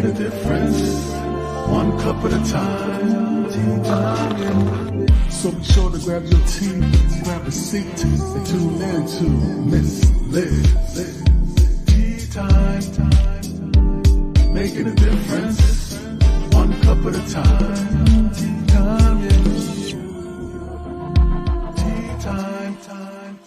making a difference, one cup at a time. Tea time. So be sure to grab your tea, grab a seat, and tune in to Miss Liz. Tea time, making a difference, one cup at a time. Tea time, yeah. Tea time, time.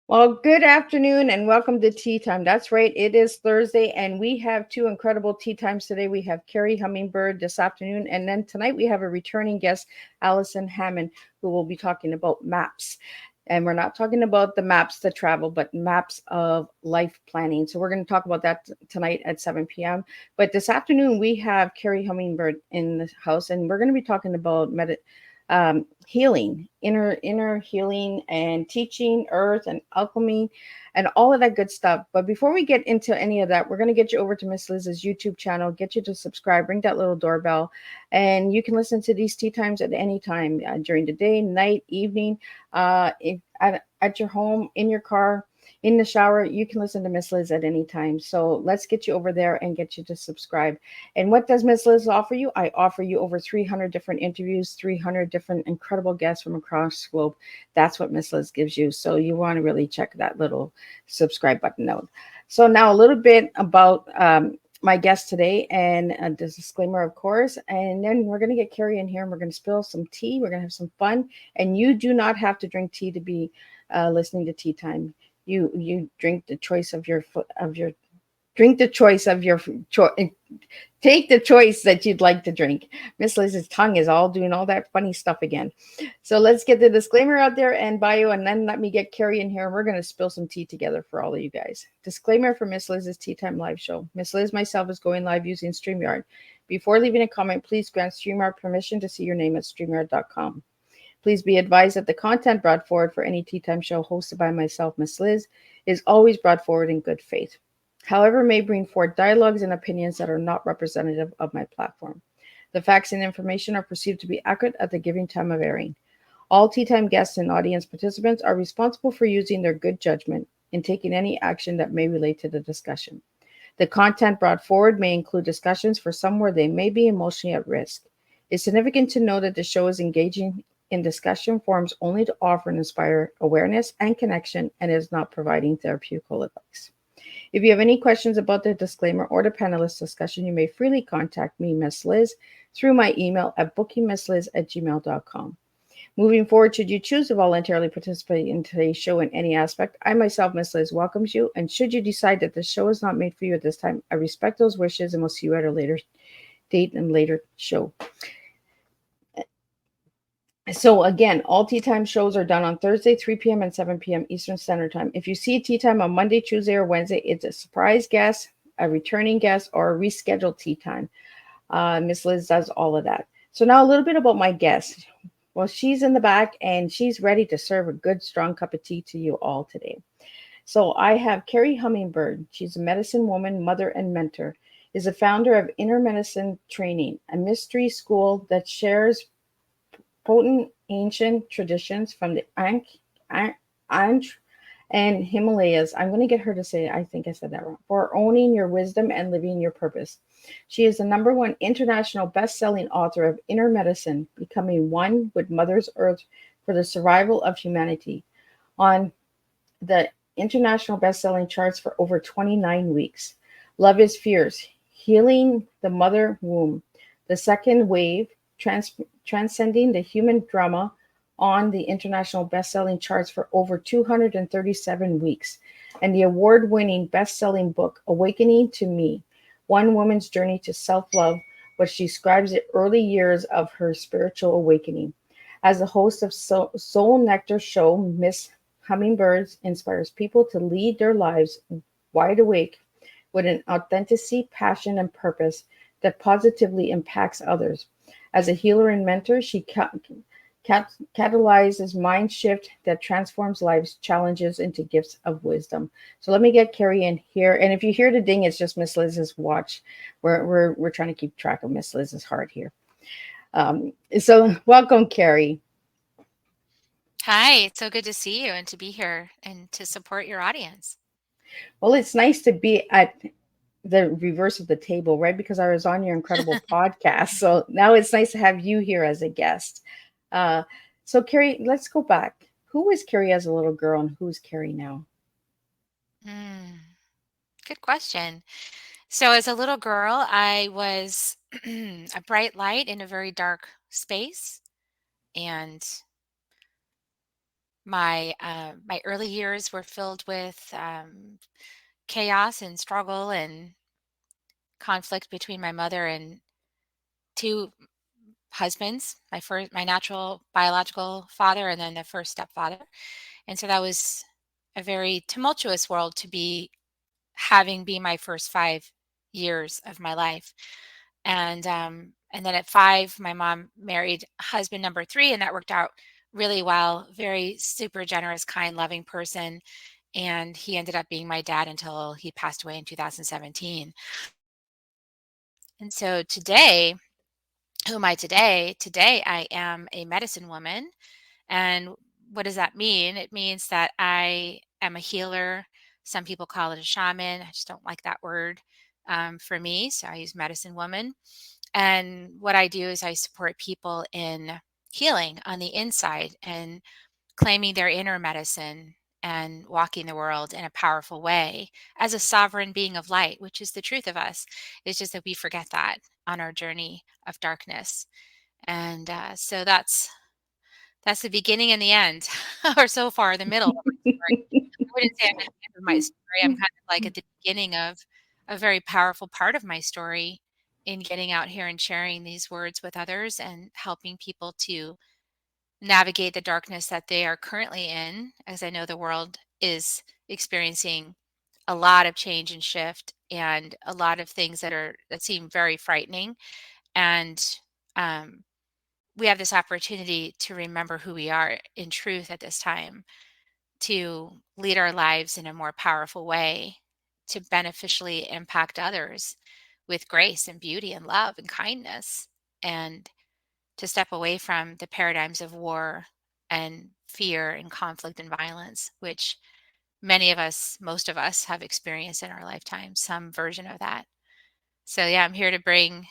Well, good afternoon and welcome to Tea Time. That's right, it is Thursday and we have two incredible tea times today. We have Kerry Hummingbird this afternoon, and then tonight we have a returning guest, Allison Hammond, who will be talking about maps. And we're not talking about the maps to travel, but maps of life planning. So we're going to talk about that tonight at 7 p.m. But this afternoon we have Kerry Hummingbird in the house, and we're going to be talking about healing, inner healing, and teaching, earth and alchemy, and all of that good stuff. But before we get into any of that, we're going to get you over to Miss Liz's YouTube channel, get you to subscribe, ring that little doorbell, and you can listen to these tea times at any time, during the day, night, evening, at your home, in your car, in the shower. You can listen to Miss Liz at any time. So let's get you over there and get you to subscribe. And what does Miss Liz offer you? I offer you over 300 different interviews, 300 different incredible guests from across the globe. That's what Miss Liz gives you. So you want to really check that little subscribe button out. So now a little bit about my guest today, and a disclaimer, of course, and then we're going to get Kerry in here and we're going to spill some tea. We're going to have some fun, and you do not have to drink tea to be listening to Tea Time. You drink the choice of your drink the choice of your take the choice that you'd like to drink. Miss Liz's tongue is all doing all that funny stuff again. So let's get the disclaimer out there and bio, and then let me get Kerry in here and we're going to spill some tea together for all of you guys. Disclaimer for Miss Liz's Tea Time live show. Miss Liz myself is going live using StreamYard. Before leaving a comment, please grant StreamYard permission to see your name at StreamYard.com. Please be advised that the content brought forward for any Tea Time show hosted by myself, Miss Liz, is always brought forward in good faith. However, may bring forth dialogues and opinions that are not representative of my platform. The facts and information are perceived to be accurate at the given time of airing. All Tea Time guests and audience participants are responsible for using their good judgment in taking any action that may relate to the discussion. The content brought forward may include discussions for some where they may be emotionally at risk. It's significant to know that the show is engaging in discussion forums only to offer and inspire awareness and connection, and is not providing therapeutic advice. If you have any questions about the disclaimer or the panelist discussion, you may freely contact me, Miss Liz, through my email at bookingmissliz@gmail.com. Moving forward, should you choose to voluntarily participate in today's show in any aspect, I myself, Miss Liz, welcomes you. And should you decide that the show is not made for you at this time, I respect those wishes and will see you at a later date and later show. So again, all Tea Time shows are done on Thursday, 3 p.m. and 7 p.m. Eastern Standard Time. If you see Tea Time on Monday, Tuesday, or Wednesday, it's a surprise guest, a returning guest, or a rescheduled Tea Time. Miss Liz does all of that. So now a little bit about my guest. Well, she's in the back and she's ready to serve a good, strong cup of tea to you all today. So I have Kerry Hummingbird. She's a medicine woman, mother, and mentor. Is a founder of Inner Medicine Training, a mystery school that shares potent ancient traditions from the Ankh and Himalayas. I'm going to get her to say it. I think I said that wrong. For owning your wisdom and living your purpose. She is the #1 international best-selling author of Inner Medicine, Becoming One with Mother's Earth for the Survival of Humanity, on the international best-selling charts for over 29 weeks. Love is Fierce, Healing the Mother Womb, The Second Wave, Transcending the Human Drama, on the international best-selling charts for over 237 weeks, and the award-winning best-selling book, Awakening to Me, One Woman's Journey to Self-Love, which describes the early years of her spiritual awakening. As the host of Soul Nectar show, Miss Hummingbird inspires people to lead their lives wide awake with an authenticity, passion, and purpose that positively impacts others. As a healer and mentor, she catalyzes mind shift that transforms life's challenges into gifts of wisdom. So let me get Kerry in here. And if you hear the ding, it's just Miss Liz's watch. We're trying to keep track of Miss Liz's heart here. So welcome, Kerry. Hi, it's so good to see you and to be here and to support your audience. Well, it's nice to be at the reverse of the table, right? Because I was on your incredible podcast. So now it's nice to have you here as a guest. Uh, so, Carrie, let's go back. Who was Carrie as a little girl and who's Carrie now? Mm, good question. So, as a little girl, I was a bright light in a very dark space, and my early years were filled with chaos and struggle and conflict between my mother and two husbands, my natural biological father and then the first stepfather. And so that was a very tumultuous world to be having be my first 5 years of my life. And then at 5, my mom married husband number 3, and that worked out really well. Very super generous, kind, loving person, and he ended up being my dad until he passed away in 2017. And so today, who am I today? Today, I am a medicine woman. And what does that mean? It means that I am a healer. Some people call it a shaman. I just don't like that word for me. So I use medicine woman. And what I do is I support people in healing on the inside and claiming their inner medicine and walking the world in a powerful way as a sovereign being of light, which is the truth of us. It's just that we forget that on our journey of darkness. And so that's the beginning and the end, or so far the middle of my story. I wouldn't say I'm at the end of my story. I'm kind of like at the beginning of a very powerful part of my story in getting out here and sharing these words with others and helping people to navigate the darkness that they are currently in, as I know the world is experiencing a lot of change and shift and a lot of things that seem very frightening. And um, we have this opportunity to remember who we are in truth at this time, to lead our lives in a more powerful way, to beneficially impact others with grace and beauty and love and kindness, and to step away from the paradigms of war and fear and conflict and violence, which many of us, most of us, have experienced in our lifetime, some version of that. So, yeah, I'm here to bring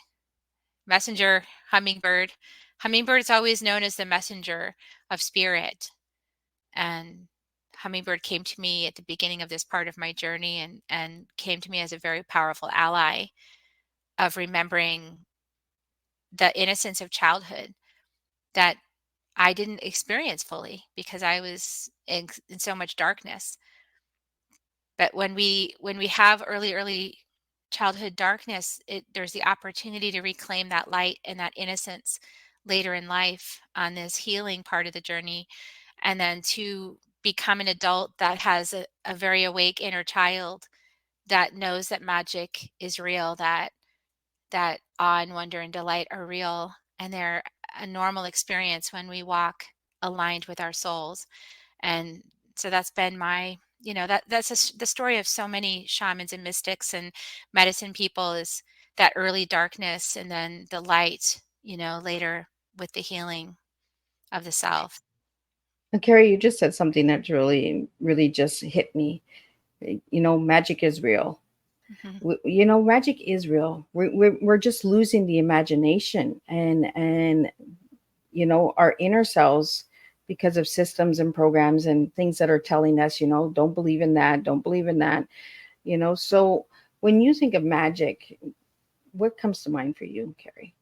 messenger, hummingbird. Hummingbird is always known as the messenger of spirit. And hummingbird came to me at the beginning of this part of my journey and came to me as a very powerful ally of remembering the innocence of childhood that I didn't experience fully because I was in so much darkness. But when we have early childhood darkness, there's the opportunity to reclaim that light and that innocence later in life on this healing part of the journey, and then to become an adult that has a very awake inner child that knows that magic is real, that awe and wonder and delight are real, and they're a normal experience when we walk aligned with our souls. And so that's been my, the story of so many shamans and mystics and medicine people, is that early darkness and then the light, later with the healing of the self. And Carrie, you just said something that's really, really just hit me. Magic is real. Mhm. Magic is real. We're just losing the imagination and our inner selves because of systems and programs and things that are telling us, don't believe in that, don't believe in that. So when you think of magic, what comes to mind for you, Carrie?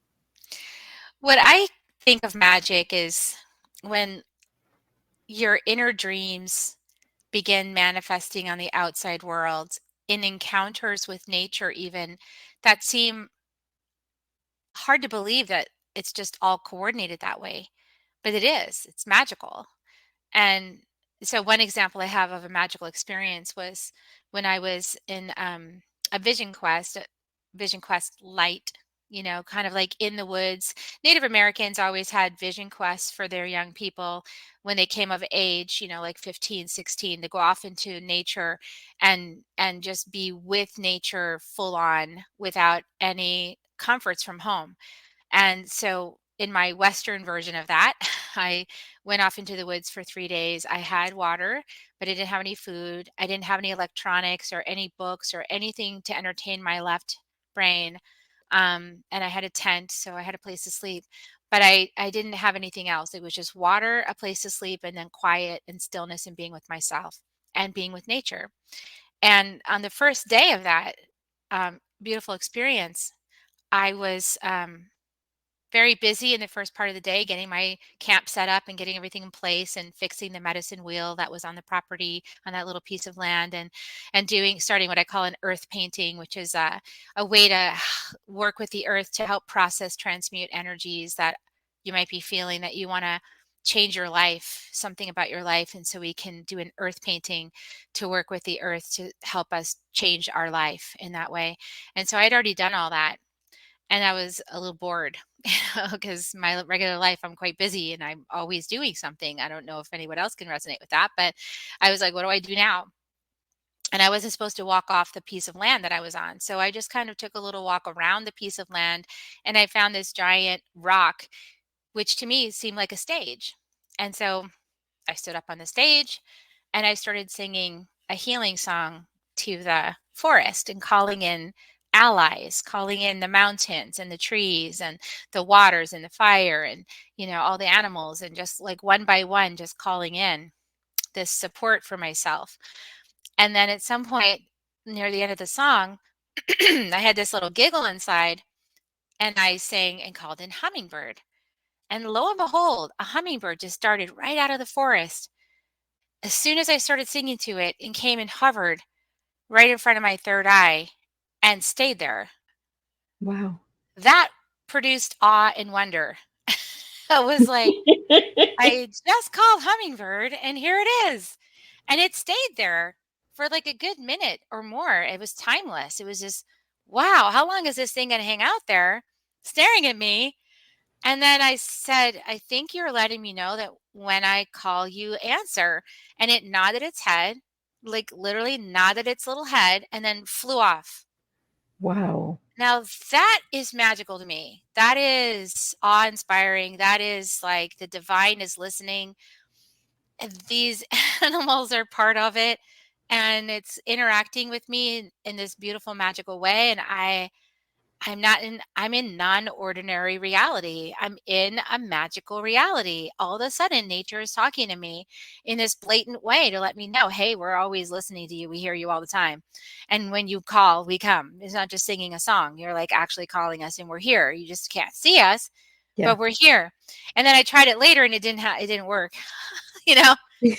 What I think of magic is when your inner dreams begin manifesting on the outside world in encounters with nature, even that seem hard to believe that it's just all coordinated that way. But it is, it's magical. And so, one example I have of a magical experience was when I was in a Vision Quest light, kind of like in the woods. Native Americans always had vision quests for their young people when they came of age, like 15, 16, to go off into nature and just be with nature full on without any comforts from home. And so in my Western version of that, I went off into the woods for 3 days. I had water, but I didn't have any food. I didn't have any electronics or any books or anything to entertain my left brain. And I had a tent, so I had a place to sleep. But I didn't have anything else. It was just water, a place to sleep, and then quiet and stillness and being with myself and being with nature. And on the first day of that beautiful experience, I was very busy in the first part of the day getting my camp set up and getting everything in place and fixing the medicine wheel that was on the property on that little piece of land, and doing starting what I call an earth painting, which is a way to work with the earth to help process transmute energies that you might be feeling that you want to change your life, something about your life. And so we can do an earth painting to work with the earth to help us change our life in that way. And so I'd already done all that, and I was a little bored because my regular life, I'm quite busy and I'm always doing something. I don't know if anyone else can resonate with that, but I was like, what do I do now? And I wasn't supposed to walk off the piece of land that I was on. So I just kind of took a little walk around the piece of land, and I found this giant rock, which to me seemed like a stage. And so I stood up on the stage and I started singing a healing song to the forest and calling in allies, calling in the mountains and the trees and the waters and the fire and, all the animals, and just like one by one, just calling in this support for myself. And then at some point near the end of the song, I had this little giggle inside, and I sang and called in Hummingbird. And lo and behold, a hummingbird just darted right out of the forest as soon as I started singing to it, and came and hovered right in front of my third eye and stayed there. Wow. That produced awe and wonder. I was like, I just called Hummingbird and here it is. And it stayed there for like a good minute or more. It was timeless. It was just, wow, how long is this thing going to hang out there staring at me? And then I said, I think you're letting me know that when I call you, answer. And it nodded its head, like literally nodded its little head, and then flew off. Wow. Now that is magical to me. That is awe inspiring. That is like the divine is listening. And these animals are part of it. And it's interacting with me in this beautiful, magical way. And I'm in non-ordinary reality. I'm in a magical reality. All of a sudden, nature is talking to me in this blatant way to let me know, hey, we're always listening to you. We hear you all the time. And when you call, we come. It's not just singing a song. You're like actually calling us and we're here. You just can't see us, Yeah. but we're here. And then I tried it later and it didn't work. you know, you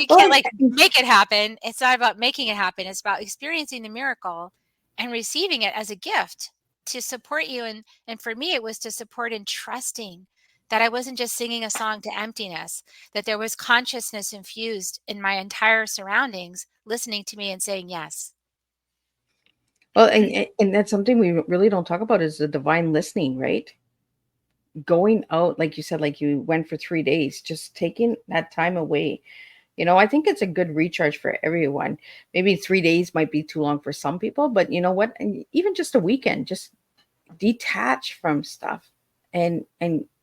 Well, can't like make it happen. It's not about making it happen. It's about experiencing the miracle and receiving it as a gift to support you. And for me, it was to support and trusting that I wasn't just singing a song to emptiness, that there was consciousness infused in my entire surroundings, listening to me and saying yes. well, and that's something we really don't talk about is the divine listening, right? Going out, like you said, like you went for 3 days, just taking that time away. I think it's a good recharge for everyone. Maybe 3 days might be too long for some people, but you know what? And even just a weekend, just detach from stuff and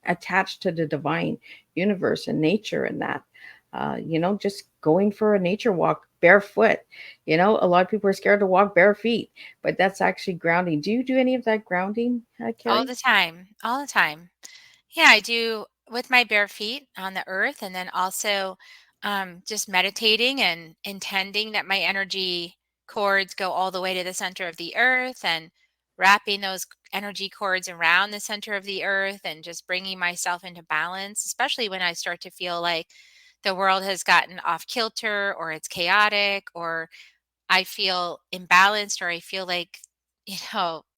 attach to the divine universe and nature and that. Just going for a nature walk barefoot. A lot of people are scared to walk bare feet, but that's actually grounding. Do you do any of that grounding, All Carrie? the time, all the time. Yeah, I do with my bare feet on the earth, and then also just meditating and intending that my energy cords go all the way to the center of the earth, and wrapping those energy cords around the center of the earth, and just bringing myself into balance, especially when I start to feel like the world has gotten off kilter or it's chaotic or I feel imbalanced or I feel like,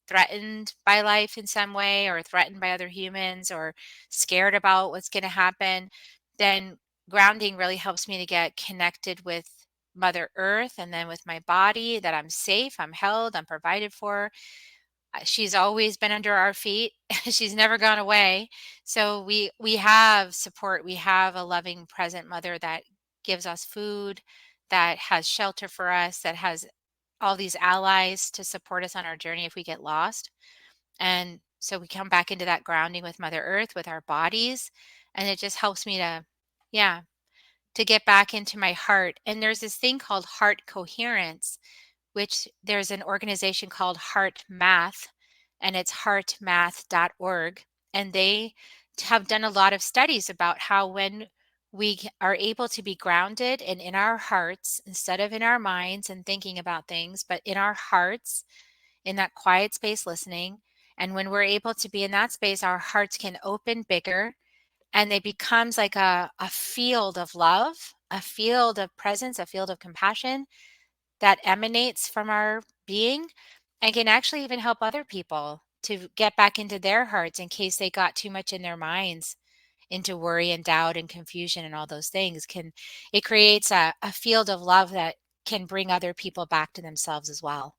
threatened by life in some way or threatened by other humans or scared about what's going to happen, then grounding really helps me to get connected with Mother Earth and then with my body that I'm safe, I'm held, I'm provided for. She's always been under our feet. She's never gone away. So we have support. We have a loving present mother that gives us food, that has shelter for us, that has all these allies to support us on our journey if we get lost. And So we come back into that grounding with Mother Earth, with our bodies, and it just helps me to, yeah, to get back into my heart. And there's this thing called heart coherence, which there's an organization called Heart Math, and it's heartmath.org. And they have done a lot of studies about how when we are able to be grounded and in our hearts instead of in our minds and thinking about things, but in our hearts, in that quiet space listening. And when we're able to be in that space, our hearts can open bigger and it becomes like a field of love, a field of presence, a field of compassion that emanates from our being and can actually even help other people to get back into their hearts in case they got too much in their minds into worry and doubt and confusion and all those things. Can it creates a field of love that can bring other people back to themselves as well.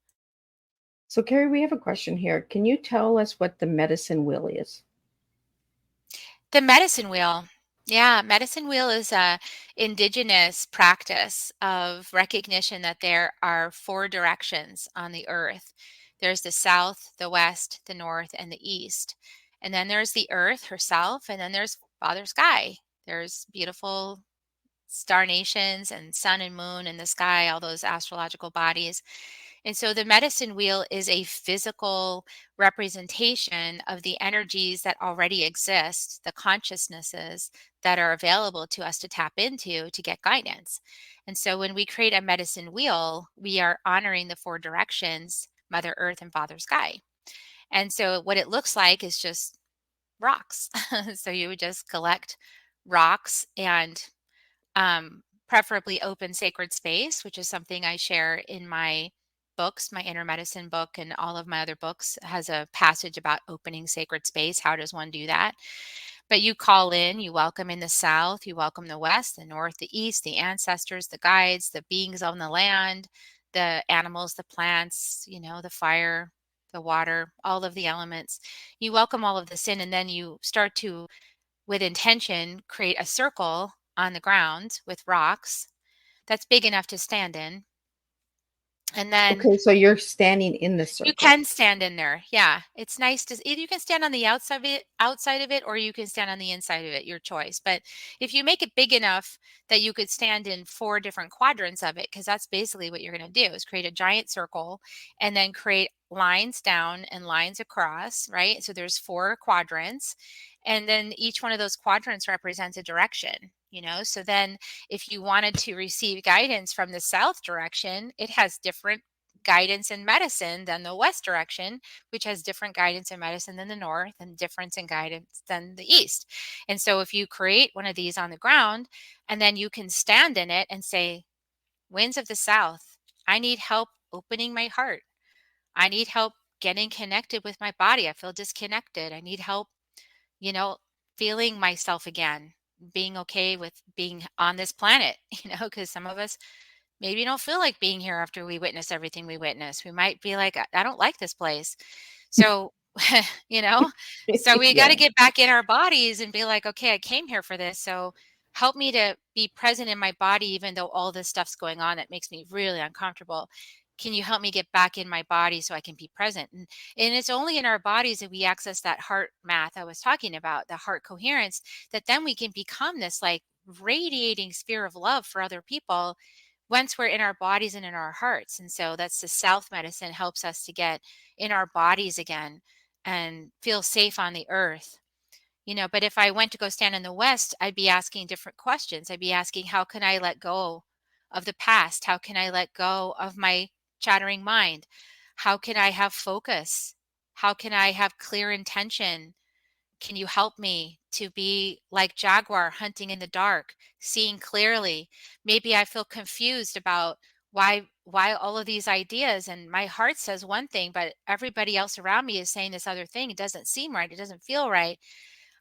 So, Kerry, we have a question here. Can you tell us what the medicine wheel is? The medicine wheel. Yeah, medicine wheel is a indigenous practice of recognition that there are four directions on the earth. There's the south, the west, the north, and the east. And then there's the earth herself, and then there's Father Sky. There's beautiful star nations and sun and moon in the sky, all those astrological bodies. And so the medicine wheel is a physical representation of the energies that already exist, the consciousnesses that are available to us to tap into to get guidance. And so when we create a medicine wheel, we are honoring the four directions, Mother Earth and Father Sky. And so what it looks like is just rocks. So you would just collect rocks and preferably open sacred space, which is something I share in my books. My inner medicine book and all of my other books has a passage about opening sacred space. How does one do that? But you call in, you welcome in the south, you welcome the west, the north, the east, the ancestors, the guides, the beings on the land, the animals, the plants, the fire, the water, all of the elements. You welcome all of this in, and then you start to, with intention, create a circle on the ground with rocks that's big enough to stand in. And then Okay, so you're standing in the you circle. can stand in there. Yeah. It's nice to you can stand on the outside of it, or you can stand on the inside of it, your choice. But if you make it big enough that you could stand in four different quadrants of it, because that's basically what you're going to do is create a giant circle and then create lines down and lines across, right? So there's four quadrants. And then each one of those quadrants represents a direction. So then if you wanted to receive guidance from the south direction, it has different guidance in medicine than the west direction, which has different guidance in medicine than the north and difference in guidance than the east. And so if you create one of these on the ground and then you can stand in it and say, winds of the south, I need help opening my heart. I need help getting connected with my body. I feel disconnected. I need help, you know, feeling myself again, being okay with being on this planet, because some of us maybe don't feel like being here after we witness everything we witness. We might be like, I don't like this place. So, you know, so we got Yeah. to get back in our bodies and be like, okay, I came here for this. So help me to be present in my body, even though all this stuff's going on that makes me really uncomfortable. Can you help me get back in my body so I can be present? And it's only in our bodies that we access that heart math I was talking about, the heart coherence, that then we can become this like radiating sphere of love for other people once we're in our bodies and in our hearts. And so that's the south medicine helps us to get in our bodies again and feel safe on the earth. But if I went to go stand in the west, I'd be asking different questions. I'd be asking, how can I let go of the past? How can I let go of my chattering mind? How can I have focus? How can I have clear intention? Can you help me to be like jaguar hunting in the dark, seeing clearly? Maybe I feel confused about why all of these ideas, and my heart says one thing, but everybody else around me is saying this other thing. It doesn't seem right. It doesn't feel right.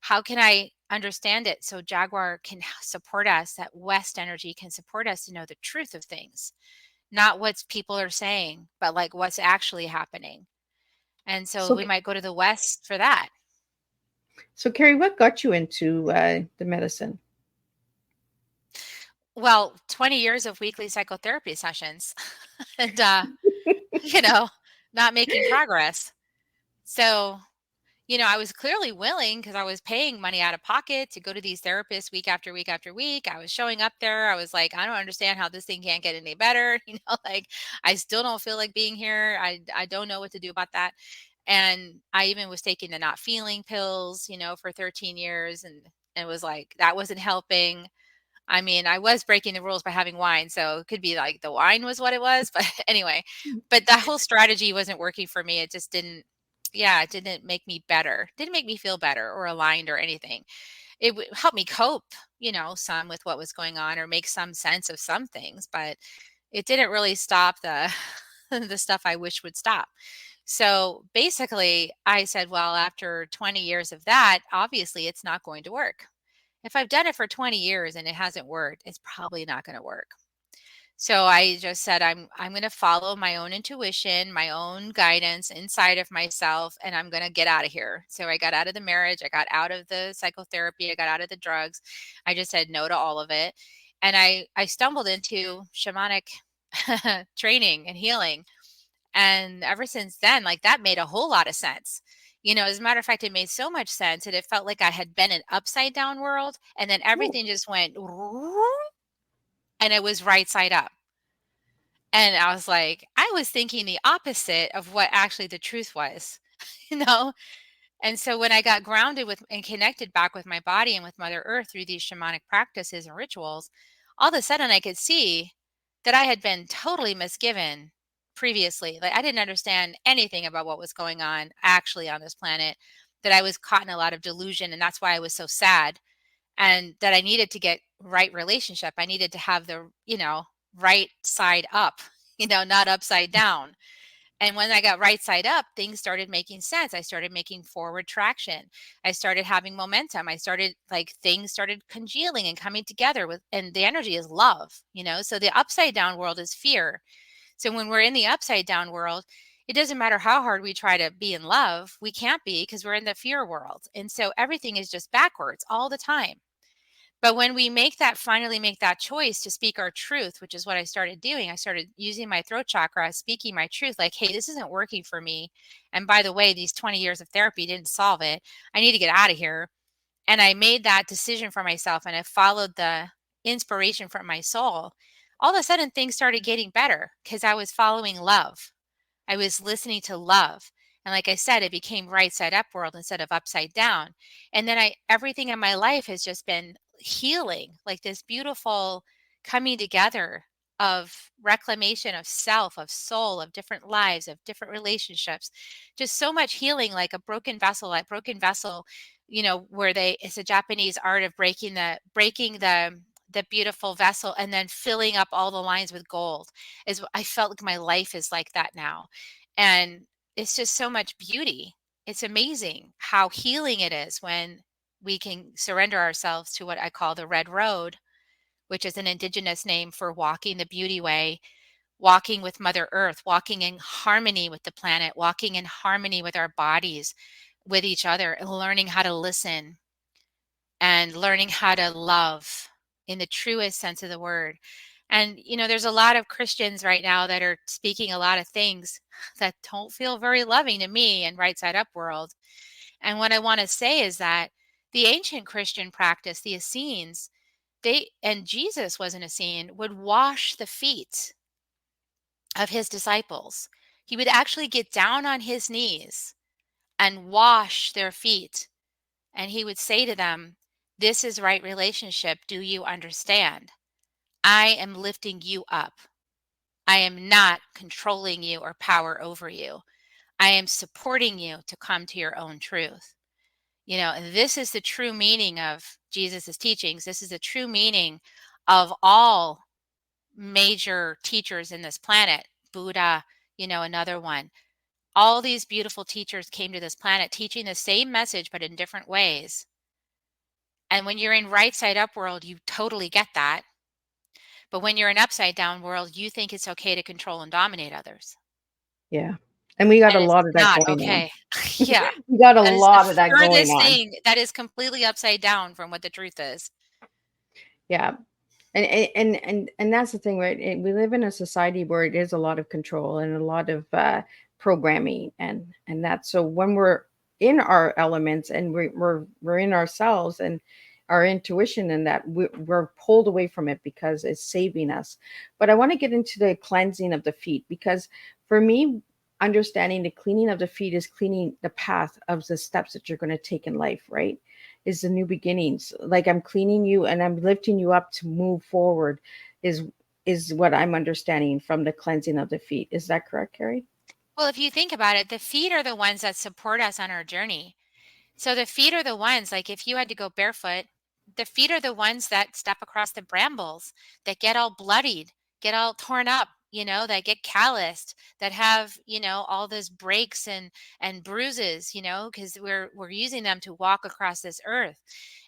How can I understand it so jaguar can support us, that west energy can support us to know the truth of things, not what people are saying, but like what's actually happening. And so So, we might go to the west for that. so Kerry, what got you into the medicine? Well, 20 years of weekly psychotherapy sessions and, you know, not making progress. So, I was clearly willing because I was paying money out of pocket to go to these therapists week after week after week. I was showing up there. I was like, I don't understand how this thing can't get any better. Like I still don't feel like being here. I don't know what to do about that. And I even was taking the not feeling pills, for 13 years, and it was like that wasn't helping. I mean, I was breaking the rules by having wine, so it could be like the wine was what it was, but anyway, but that whole strategy wasn't working for me. It just didn't, yeah, it didn't make me better. Didn't make me feel better or aligned or anything. It would help me cope, some with what was going on or make some sense of some things, but it didn't really stop the the stuff I wish would stop. So basically, I said, well, after 20 years of that, obviously it's not going to work. If I've done it for 20 years and it hasn't worked, it's probably not going to work. So I just said I'm going to follow my own intuition, my own guidance inside of myself, and I'm going to get out of here. So I got out of the marriage, I got out of the psychotherapy, I got out of the drugs. I just said no to all of it. And I stumbled into shamanic training and healing. And ever since then, like that made a whole lot of sense. As a matter of fact, it made so much sense that it felt like I had been an upside down world, and then everything just went and it was right side up. And I was like, I was thinking the opposite of what actually the truth was, you know? And so when I got grounded with and connected back with my body and with Mother Earth through these shamanic practices and rituals, all of a sudden I could see that I had been totally misgiven previously. Like I didn't understand anything about what was going on actually on this planet, that I was caught in a lot of delusion. And that's why I was so sad, and that I needed to get right relationship. I needed to have the, right side up, not upside down. And when I got right side up, things started making sense. I started making forward traction. I started having momentum. I started like things started congealing and coming together and the energy is love, So the upside down world is fear. So when we're in the upside down world, it doesn't matter how hard we try to be in love, we can't be because we're in the fear world. And so everything is just backwards all the time. But when we finally make that choice to speak our truth, which is what I started doing, I started using my throat chakra, speaking my truth, like, hey, this isn't working for me. And by the way, these 20 years of therapy didn't solve it. I need to get out of here. And I made that decision for myself and I followed the inspiration from my soul. All of a sudden, things started getting better because I was following love. I was listening to love. And like I said, it became right side up world instead of upside down. And then everything in my life has just been healing, like this beautiful coming together of reclamation of self, of soul, of different lives, of different relationships. Just so much healing, like a broken vessel, where it's a Japanese art of breaking the beautiful vessel and then filling up all the lines with gold. I felt like my life is like that now. And it's just so much beauty. It's amazing how healing it is when we can surrender ourselves to what I call the red road, which is an indigenous name for walking the beauty way, walking with Mother Earth, walking in harmony with the planet, walking in harmony with our bodies, with each other, and learning how to listen and learning how to love in the truest sense of the word. And, there's a lot of Christians right now that are speaking a lot of things that don't feel very loving to me in right side up world. And what I want to say is that the ancient Christian practice, the Essenes, and Jesus was an Essene, would wash the feet of his disciples. He would actually get down on his knees and wash their feet. And he would say to them, this is right relationship. Do you understand? I am lifting you up. I am not controlling you or power over you. I am supporting you to come to your own truth. And this is the true meaning of Jesus's teachings. This is the true meaning of all major teachers in this planet. Buddha, another one. All these beautiful teachers came to this planet teaching the same message, but in different ways. And when you're in right side up world, you totally get that. But when you're in upside down world, you think it's okay to control and dominate others. Yeah. And we got And a it's lot of that not going on. okay. Yeah. We got a That is the lot of that going furthest on. thing that is completely upside down from what the truth is. Yeah. And that's the thing, right? We live in a society where it is a lot of control and a lot of programming and that. So when we're in our elements, and we're in ourselves and our intuition, and that we're pulled away from it because it's saving us. But I want to get into the cleansing of the feet, because for me, understanding the cleaning of the feet is cleaning the path of the steps that you're going to take in life, right? Is the new beginnings. Like, I'm cleaning you and I'm lifting you up to move forward, is what I'm understanding from the cleansing of the feet. Is that correct, Carrie? Well, if you think about it, the feet are the ones that support us on our journey. So the feet are the ones, like if you had to go barefoot, the feet are the ones that step across the brambles, that get all bloodied, get all torn up, that get calloused, that have, all those breaks and bruises, because we're using them to walk across this earth.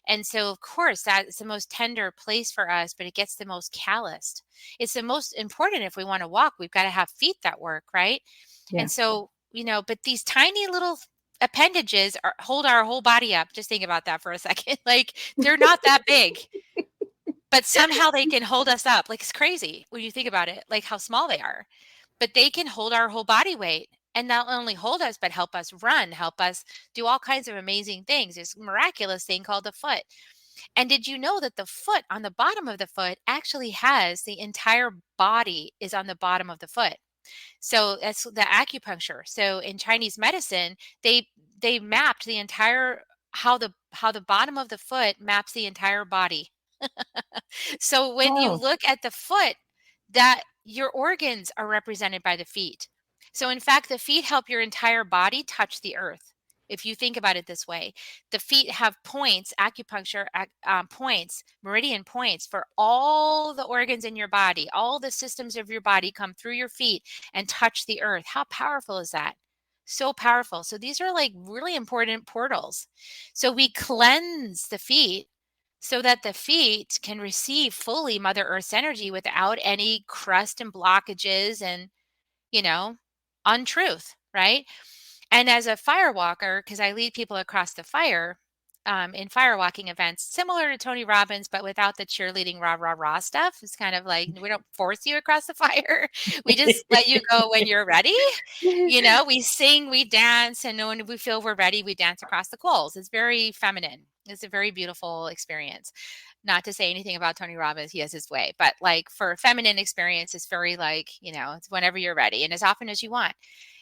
And so of course that's the most tender place for us, but it gets the most calloused. It's the most important. If we want to walk, we've got to have feet that work, right? Yeah. And so, but these tiny little appendages hold our whole body up. Just think about that for a second. Like, they're not that big, but somehow they can hold us up. Like, it's crazy when you think about it, like how small they are, but they can hold our whole body weight, and not only hold us, but help us run, help us do all kinds of amazing things. This miraculous thing called the foot. And did you know that the foot, on the bottom of the foot, actually has the entire body is on the bottom of the foot? So that's the acupuncture. So in Chinese medicine, they mapped the entire, how the bottom of the foot maps the entire body. So when you Oh, look at the foot, that your organs are represented by the feet. So in fact, the feet help your entire body touch the earth. If you think about it this way, the feet have points, acupuncture points, meridian points for all the organs in your body. All the systems of your body come through your feet and touch the earth. How powerful is that? So powerful. So these are like really important portals. So we cleanse the feet so that the feet can receive fully Mother Earth's energy without any crust and blockages and, you know, untruth, right? And as a fire walker, because I lead people across the fire in fire walking events, similar to Tony Robbins, but without the cheerleading rah rah rah stuff. It's kind of like we don't force you across the fire. We just let you go when you're ready. We sing, we dance, and when we feel we're ready, we dance across the coals. It's very feminine. It's a very beautiful experience. Not to say anything about Tony Robbins, he has his way, but like for a feminine experience, it's very like, it's whenever you're ready and as often as you want.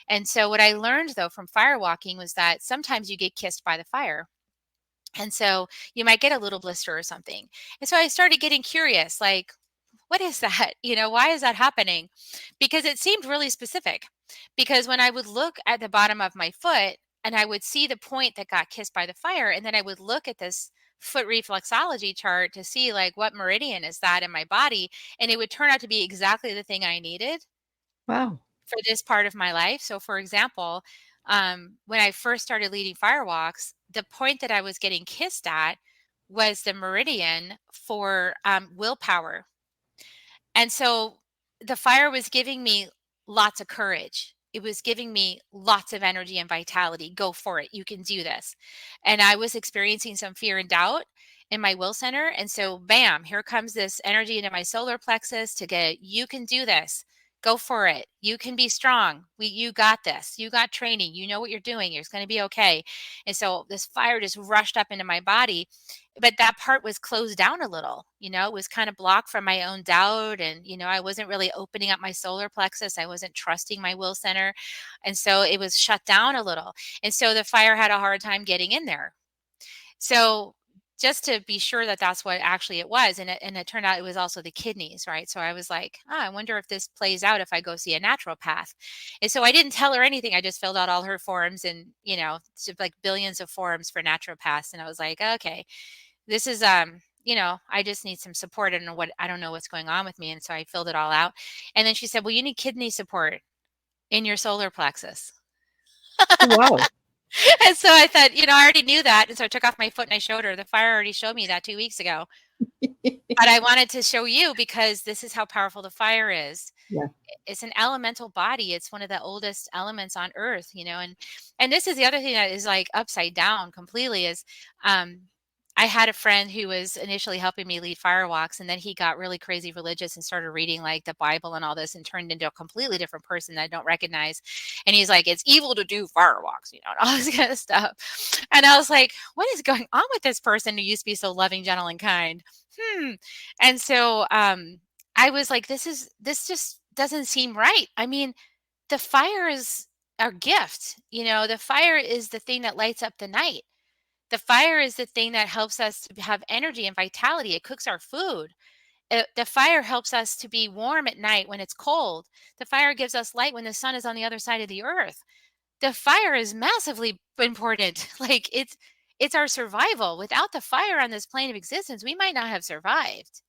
And so what I learned though from fire walking was that sometimes you get kissed by the fire. And so you might get a little blister or something. And so I started getting curious, like, what is that? Why is that happening? Because it seemed really specific. Because when I would look at the bottom of my foot and I would see the point that got kissed by the fire, and then I would look at this foot reflexology chart to see like what meridian is that in my body, and it would turn out to be exactly the thing I needed wow. for this part of my life. So, for example, when I first started leading fire walks, the point that I was getting kissed at was the meridian for willpower. And so the fire was giving me lots of courage. It was giving me lots of energy and vitality. Go for it. You can do this. And I was experiencing some fear and doubt in my will center. And so, bam, here comes this energy into my solar plexus to get, you can do this. Go for it. You can be strong. You got this. You got training. You know what you're doing. It's going to be okay. And so this fire just rushed up into my body, but that part was closed down a little. It was kind of blocked from my own doubt, and I wasn't really opening up my solar plexus. I wasn't trusting my will center, and so it was shut down a little, and so the fire had a hard time getting in there. So just to be sure that that's what actually it was, and it turned out it was also the kidneys, right? So I was like, I wonder if this plays out if I go see a naturopath. And so I didn't tell her anything. I just filled out all her forms, and like billions of forms for naturopaths, and I was like, okay, this is I just need some support. I don't know what's going on with me. And so I filled it all out. And then she said, well, you need kidney support in your solar plexus. Oh, wow. And so I thought, I already knew that. And so I took off my foot and I showed her. The fire already showed me that 2 weeks ago. But I wanted to show you because this is how powerful the fire is. Yeah. It's an elemental body. It's one of the oldest elements on earth, and this is the other thing that is like upside down completely is I had a friend who was initially helping me lead fire walks, and then he got really crazy religious and started reading like the Bible and all this and turned into a completely different person that I don't recognize. And he's like, it's evil to do fire walks, and all this kind of stuff. And I was like, what is going on with this person who used to be so loving, gentle, and kind? And so I was like, this just doesn't seem right. I mean, the fire is our gift. The fire is the thing that lights up the night. The fire is the thing that helps us to have energy and vitality. It cooks our food. The fire helps us to be warm at night when it's cold. The fire gives us light when the sun is on the other side of the earth. The fire is massively important. Like it's our survival. Without the fire on this plane of existence, we might not have survived.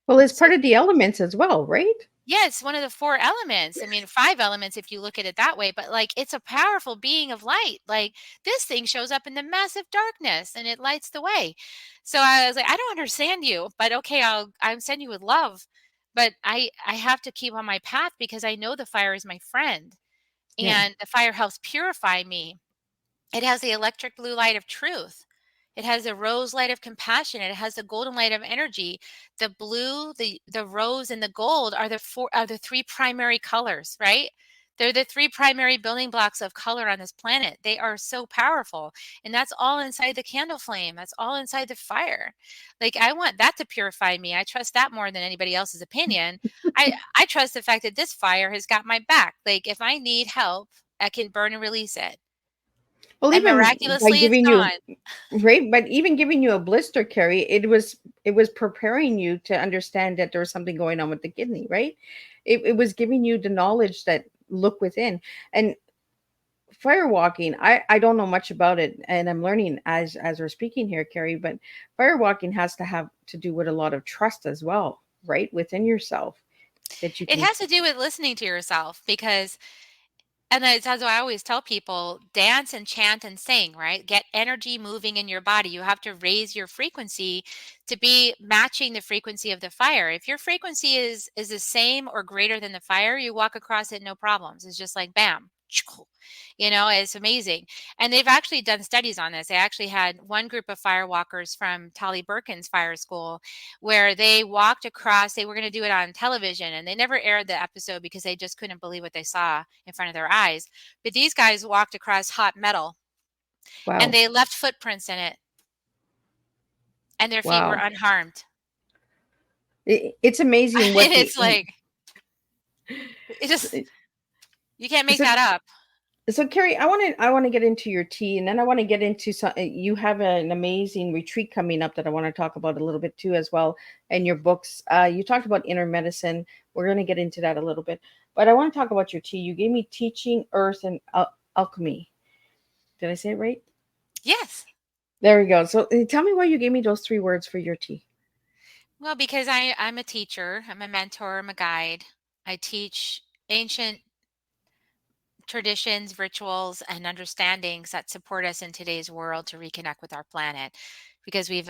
Well, it's So part of the elements as well, right? yeah, it's one of the 4 elements. I mean, 5 elements if you look at it that way, but, like, it's a powerful being of light. Like, this thing shows up in the massive darkness, and it lights the way. So I was like, "I don't understand you, but okay, I'll send you with love, but I have to keep on my path because I know the fire is my friend, Yeah. and the fire helps purify me. It has the electric blue light of truth. It has the rose light of compassion. It has the golden light of energy. The blue, the rose, and the gold are the 3 primary colors, right? They're the 3 primary building blocks of color on this planet. They are so powerful. And that's all inside the candle flame. That's all inside the fire. Like I want that to purify me. I trust that more than anybody else's opinion. I trust the fact that this fire has got my back. Like if I need help, I can burn and release it. Well, And even by miraculously, it's giving you, gone. right, but even giving you a blister, Carrie, it was preparing you to understand that there was something going on with the kidney, right? It was giving you the knowledge that look within. And firewalking, I don't know much about it, and I'm learning as we're speaking here, Carrie. But firewalking has to have to do with a lot of trust as well, right, within yourself that you It can. has to do with listening to yourself because and that's why I always tell people dance and chant and sing, right? Get energy moving in your body. You have to raise your frequency to be matching the frequency of the fire. If your frequency is the same or greater than the fire, you walk across it no problems. It's just like bam. It's amazing. And they've actually done studies on this. They actually had one group of firewalkers from Tolly Birkin's fire school where they walked across, they were going to do it on television and they never aired the episode because they just couldn't believe what they saw in front of their eyes. But these guys walked across hot metal and Wow, they left footprints in it and their feet were wow, unharmed. it's amazing what And the it's like, it just, you can't make so that up. So, Carrie, I want to get into your tea, and then I want to get into some. You have an amazing retreat coming up that I want to talk about a little bit too, as well, and your books. You talked about inner medicine. We're going to get into that a little bit, but I want to talk about your tea. You gave me teaching, earth, and alchemy. Did I say it right? Yes. There we go. So, tell me why you gave me those 3 words for your tea. Well, because I'm a teacher, I'm a mentor, I'm a guide. I teach ancient traditions, rituals, and understandings that support us in today's world to reconnect with our planet because we've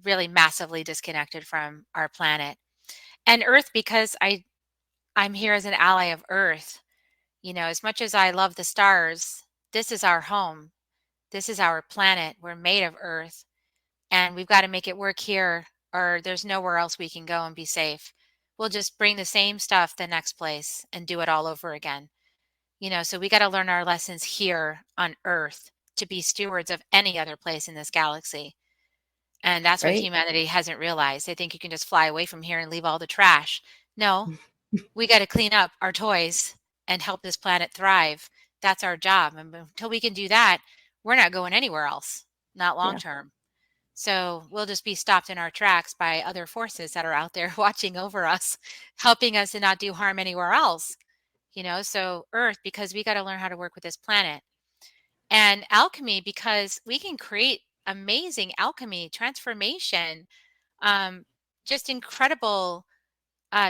really massively disconnected from our planet. And Earth, because I'm here as an ally of Earth. As much as I love the stars, this is our home. This is our planet. We're made of Earth, and we've got to make it work here, or there's nowhere else we can go and be safe. We'll just bring the same stuff the next place and do it all over again. So we got to learn our lessons here on Earth to be stewards of any other place in this galaxy. And that's what Right? humanity hasn't realized. They think you can just fly away from here and leave all the trash. No, we got to clean up our toys and help this planet thrive. That's our job. And until we can do that, we're not going anywhere else, not long Yeah. term. So we'll just be stopped in our tracks by other forces that are out there watching over us, helping us to not do harm anywhere else. So Earth, because we got to learn how to work with this planet. And alchemy, because we can create amazing alchemy, transformation, um, just incredible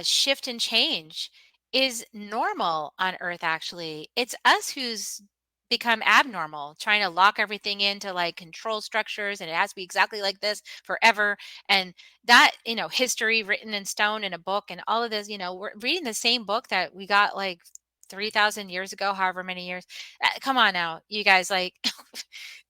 shift and change is normal on Earth, actually. It's us who's become abnormal, trying to lock everything into like control structures and it has to be exactly like this forever. And that, history written in stone in a book and all of this, we're reading the same book that we got like 3,000 years ago, however many years. Come on now, you guys, like,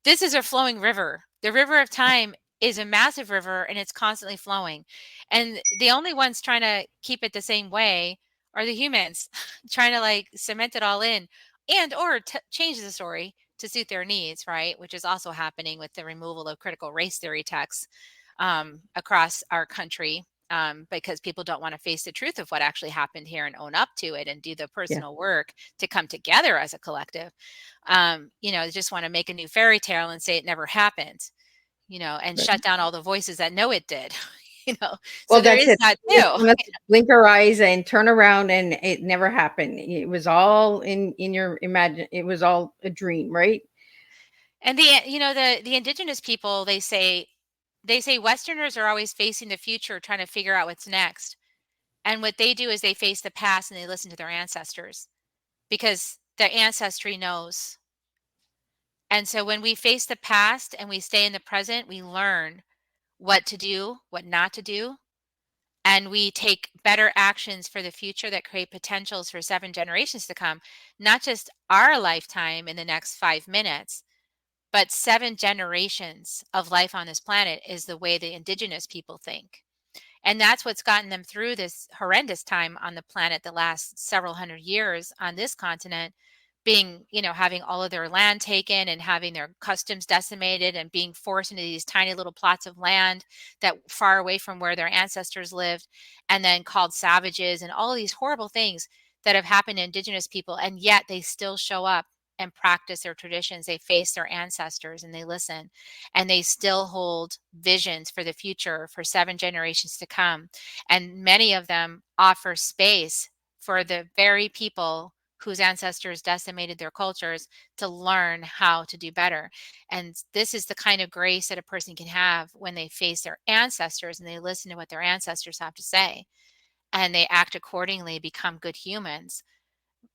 this is a flowing river. The river of time is a massive river and it's constantly flowing. And the only ones trying to keep it the same way are the humans trying to like cement it all in and or change the story to suit their needs, right? Which is also happening with the removal of critical race theory texts across our country, because people don't want to face the truth of what actually happened here and own up to it and do the Yeah. personal work to come together as a collective. They just want to make a new fairy tale and say it never happened, and Right. shut down all the voices that know it did. you know, so Well, there that's is it. that They just too. want us to blink our eyes and turn around, and it never happened. It was all in your imagine. It was all a dream, right? And the indigenous people, they say Westerners are always facing the future, trying to figure out what's next. And what they do is they face the past and they listen to their ancestors because their ancestry knows. And so when we face the past and we stay in the present, we learn what to do, what not to do, and we take better actions for the future that create potentials for 7 generations to come, not just our lifetime in the next 5 minutes, but 7 generations of life on this planet is the way the indigenous people think. And that's what's gotten them through this horrendous time on the planet the last several hundred years on this continent, having all of their land taken and having their customs decimated and being forced into these tiny little plots of land that far away from where their ancestors lived, and then called savages and all of these horrible things that have happened to indigenous people. And yet they still show up and practice their traditions. They face their ancestors and they listen, and they still hold visions for the future for 7 generations to come. And many of them offer space for the very people whose ancestors decimated their cultures to learn how to do better. And this is the kind of grace that a person can have when they face their ancestors and they listen to what their ancestors have to say and they act accordingly, become good humans.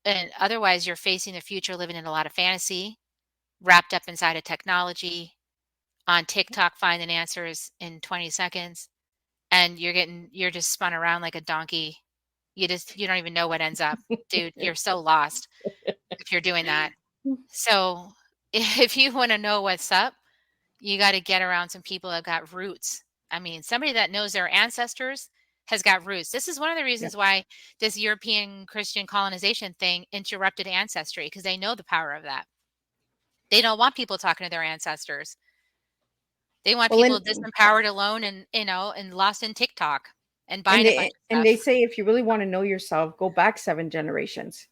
And otherwise, you're facing the future living in a lot of fantasy, wrapped up inside of technology, on TikTok finding answers in 20 seconds, and you're just spun around like a donkey. You don't even know what ends up. Dude, you're so lost if you're doing that. So, if you wanna know what's up, you gotta get around some people that got roots. I mean, somebody that knows their ancestors has got roots. This is one of the Yeah. reasons why this European Christian colonization thing interrupted ancestry, because they know the power of that. They don't want people talking to their ancestors. They want Well, people and disempowered, alone, and lost in TikTok and and buying a bunch they of and they stuff. say if you really want to know yourself, go back 7 generations,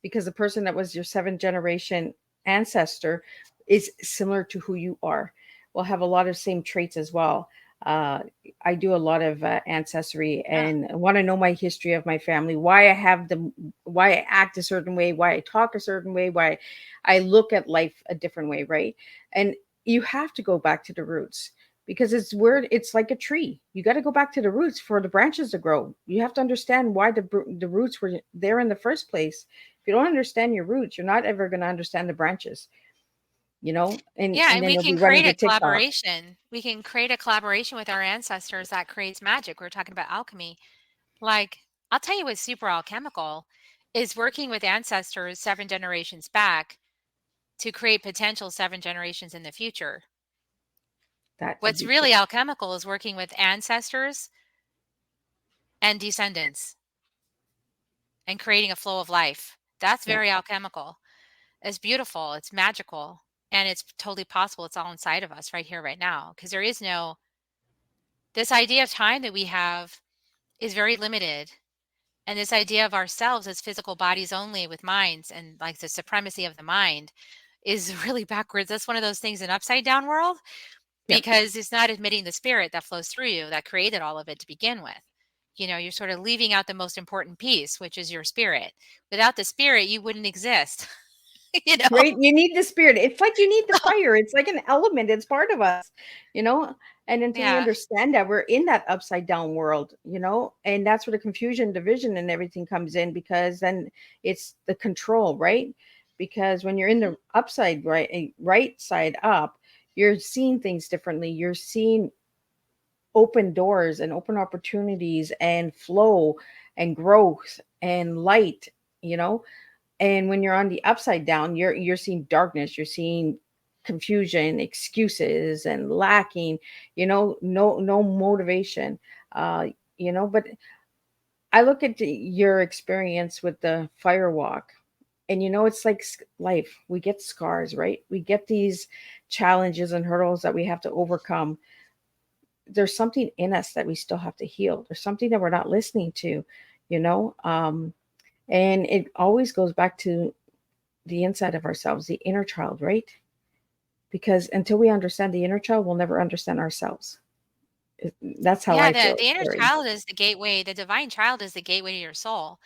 because the person that was your 7 generation ancestor is similar to who you are. Will have a lot of same traits as well. Uh, I do a lot of ancestry Yeah. and want to know my history of my family, why I have the, why I act a certain way, why I talk a certain way, why I look at life a different way, right? And you have to go back to the roots, because it's where it's like a tree. You got to go back to the roots for the branches to grow. You have to understand why the roots were there in the first place. If you don't understand your roots, you're not ever going to understand the branches, and Yeah, and then we you'll can be running create to a TikTok. collaboration. We can create a collaboration with our ancestors that creates magic. We're talking about alchemy. Like, I'll tell you what's super alchemical is working with ancestors 7 generations back to create potential 7 generations in the future. That would What's be cool. really alchemical is working with ancestors and descendants and creating a flow of life. That's Yeah. very alchemical. It's beautiful, it's magical, and it's totally possible. It's all inside of us right here, right now. Because there is no, this idea of time that we have is very limited. And this idea of ourselves as physical bodies only with minds and like the supremacy of the mind is really backwards. That's one of those things in upside down world, Yeah. because it's not admitting the spirit that flows through you that created all of it to begin with. You're sort of leaving out the most important piece, which is your spirit. Without the spirit, you wouldn't exist. you know? Right? You need the spirit. It's like you need the fire. It's like an element. It's part of us, you know? And until we Yeah. understand that we're in that upside down world, and that's where the confusion, division, and everything comes in, because then it's the control, right? Because when you're in Mhm. the upside, right side up, you're seeing things differently. You're seeing open doors and open opportunities and flow and growth and light, you know? And when you're on the upside down, you're seeing darkness, you're seeing confusion, excuses, and lacking, no motivation. uh but I look at your experience with the fire walk, and it's like life. We get scars, right? We get these challenges and hurdles that we have to overcome. There's something in us that we still have to heal. There's something that we're not listening to, you know and it always goes back to the inside of ourselves, the inner child, right? Because until we understand the inner child, we'll never understand ourselves. That's how Yeah, I the feel, the inner Carrie. child is the gateway, the divine child is the gateway to your soul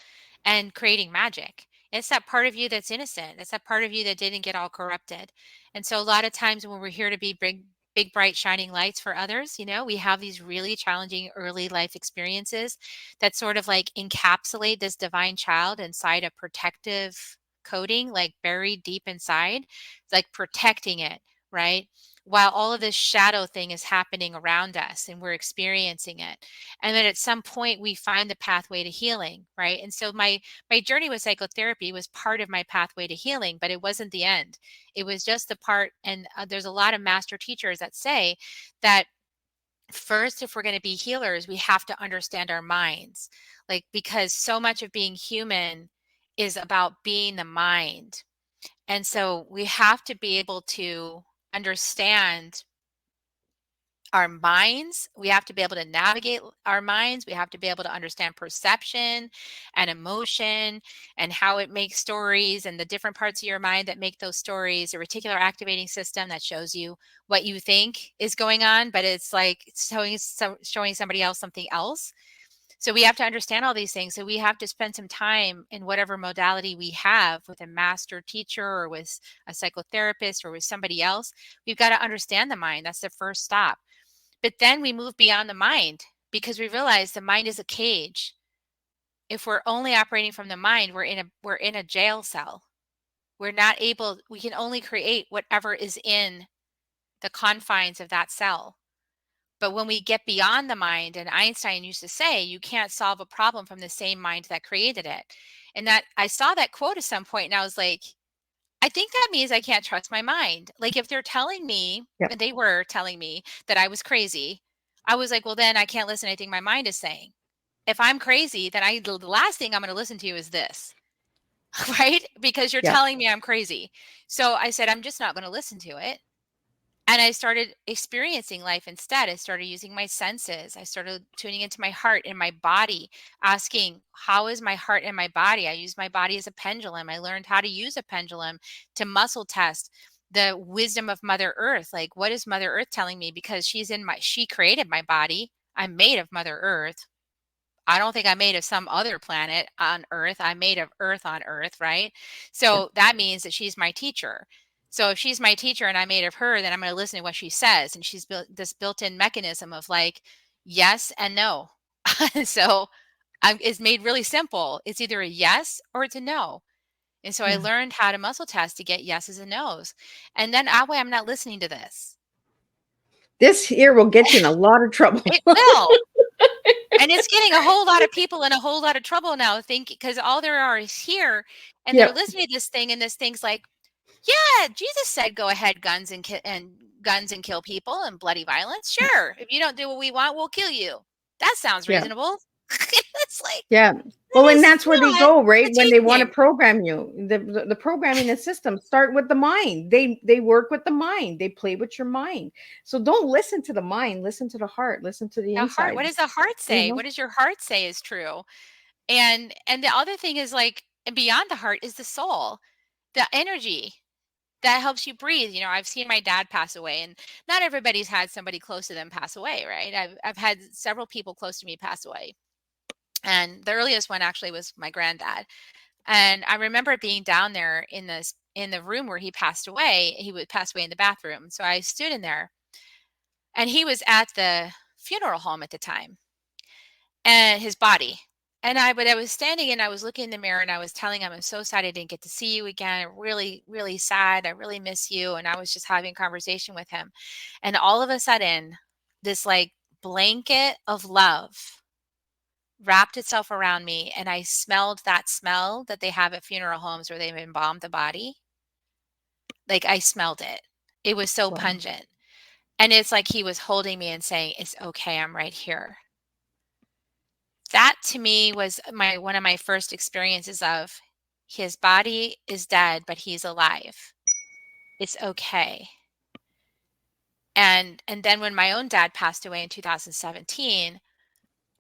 and creating magic. It's that part of you that's innocent. It's that part of you that didn't get all corrupted. And so a lot of times when we're here to be big, bright, shining lights for others, we have these really challenging early life experiences that sort of like encapsulate this divine child inside a protective coating, like buried deep inside, like protecting it, right? While all of this shadow thing is happening around us and we're experiencing it. And then at some point we find the pathway to healing, right? And so my journey with psychotherapy was part of my pathway to healing, but it wasn't the end. It was just the part. And there's a lot of master teachers that say that first, if we're going to be healers, we have to understand our minds, like because so much of being human is about being the mind. And so we have to be able to understand our minds. We have to be able to navigate our minds. We have to be able to understand perception and emotion and how it makes stories and the different parts of your mind that make those stories. A reticular activating system that shows you what you think is going on, but it's like showing somebody else something else. So we have to understand all these things. So we have to spend some time in whatever modality we have with a master teacher or with a psychotherapist or with somebody else. We've got to understand the mind. That's the first stop. But then we move beyond the mind because we realize the mind is a cage. If we're only operating from the mind, we're in a jail cell. We're not able, we can only create whatever is in the confines of that cell. But when we get beyond the mind, and Einstein used to say, you can't solve a problem from the same mind that created it. And that I saw that quote at some point and I was like, I think that means I can't trust my mind. Like if they're telling me, Yep. and they were telling me that I was crazy, I was like, well, then I can't listen to anything my mind is saying. If I'm crazy, then the last thing I'm going to listen to is this, right? Because you're Yep. telling me I'm crazy. So I said, I'm just not going to listen to it. And I started experiencing life instead. I started using my senses. I started tuning into my heart and my body, asking, how is my heart and my body? I use my body as a pendulum. I learned how to use a pendulum to muscle test the wisdom of Mother Earth. Like, what is Mother Earth telling me? Because she created my body. I'm made of Mother Earth. I don't think I'm made of some other planet on Earth. I'm made of Earth on Earth, right? Yep. So that means that she's my teacher. So if she's my teacher and I'm made of her, then I'm going to listen to what she says. And she's built this built-in mechanism of like yes and no. So it's made really simple. It's either a yes or it's a no. And so I Yeah. learned how to muscle test to get yeses and nos. And then that way I'm not listening to this. This here will get you in a lot of trouble. It will. And it's getting a whole lot of people in a whole lot of trouble now, because all there are is here, and they're Yep. listening to this thing, and this thing's like, yeah, Jesus said, "Go ahead, guns and kill people and bloody violence. Sure, if you don't do what we want, we'll kill you. That sounds Yeah. reasonable." It's like Yeah. that Well, and is that's where they not go, the right? When they want to teaching. program you, the programming and systems start with the mind. They work with the mind. They play with your mind. So don't listen to the mind. Listen to the heart. Listen to the The heart. inside. What does the heart You say? know. What does your heart say is true? And the other thing is like, and beyond the heart is the soul, the energy that helps you breathe. I've seen my dad pass away, and not everybody's had somebody close to them pass away, right? I've had several people close to me pass away. And the earliest one actually was my granddad. And I remember being down there in the room where he passed away. He would pass away in the bathroom. So I stood in there, and he was at the funeral home at the time, and his body. But I was standing and I was looking in the mirror and I was telling him, I'm so sad I didn't get to see you again. I'm really, really sad. I really miss you. And I was just having a conversation with him. And all of a sudden, this like blanket of love wrapped itself around me. And I smelled that smell that they have at funeral homes where they've embalmed the body. Like I smelled it. It was so Wow. pungent. And it's like he was holding me and saying, "It's okay, I'm right here." That to me was my one of my first experiences of his body is dead, but he's alive. It's okay. And then when my own dad passed away in 2017,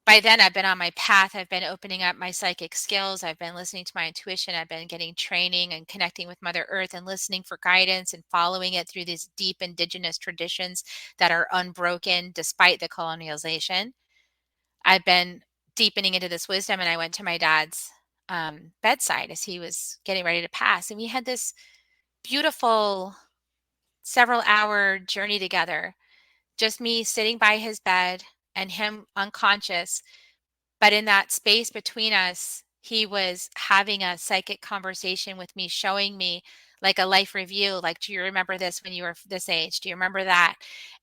by then I've been on my path. I've been opening up my psychic skills. I've been listening to my intuition. I've been getting training and connecting with Mother Earth and listening for guidance and following it through these deep indigenous traditions that are unbroken despite the colonialization. I've been deepening into this wisdom, and I went to my dad's bedside as he was getting ready to pass. And we had this beautiful several hour journey together, just me sitting by his bed and him unconscious. But in that space between us, he was having a psychic conversation with me, showing me like a life review, like, "Do you remember this when you were this age? Do you remember that?"